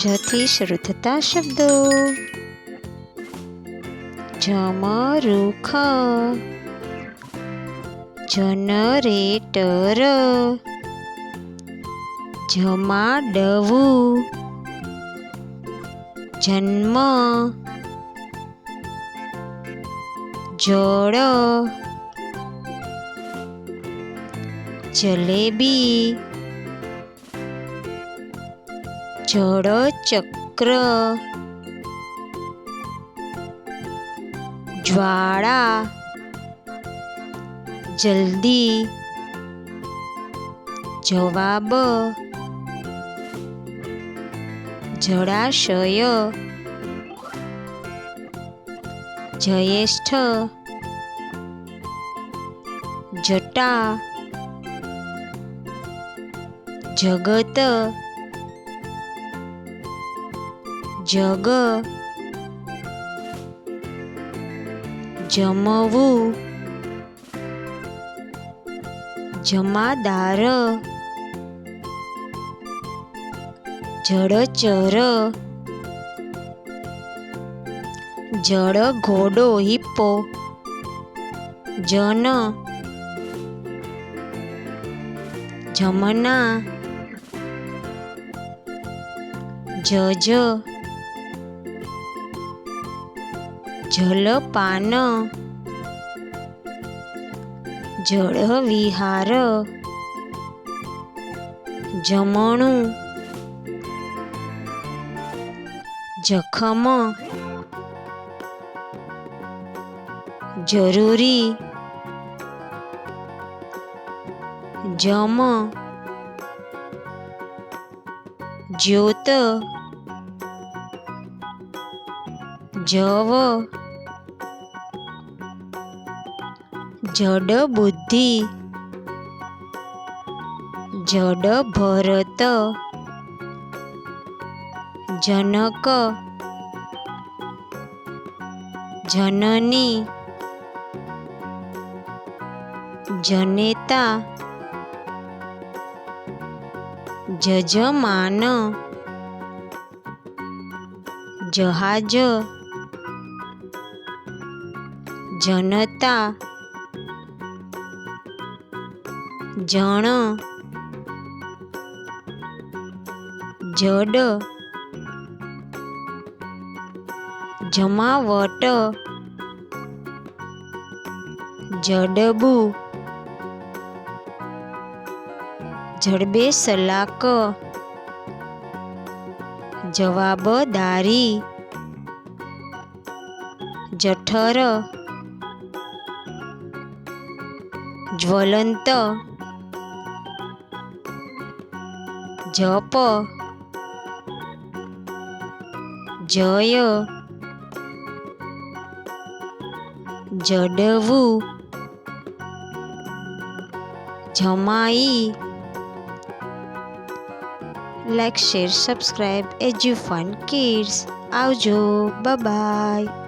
જથી શરૂ થતા શબ્દો. જમરૂખ, જનરેટર, જમાડવું, જન્મ, જળ, જલેબી, જળચક્ર, જ્વાળા, જલ્દી, જવાબ, જળાશય, જ્યેષ્ઠ, જટા, જગત, જગ, જમવું, જમાદાર, જળચર, જળ ઘોડો હિપ્પો, જન, જમના, જજ, જલપાન, જળવિહાર, જમણું, જખમ, જરૂરી, જમ, જ્યોત, જવ, જડ બુદ્ધિ, જડ ભરત, જનક, જનની, જનેતા, જજમાન, જહાજ, જનતા, જણ, જડ, જમાવટ, જડબુ, જડબે સલાક, જવાબદારી, જઠર, જ્વલંત, જપ, જય, જડવું, જમાઈ. Like, share, subscribe Edufun Kids. આવજો, બાય.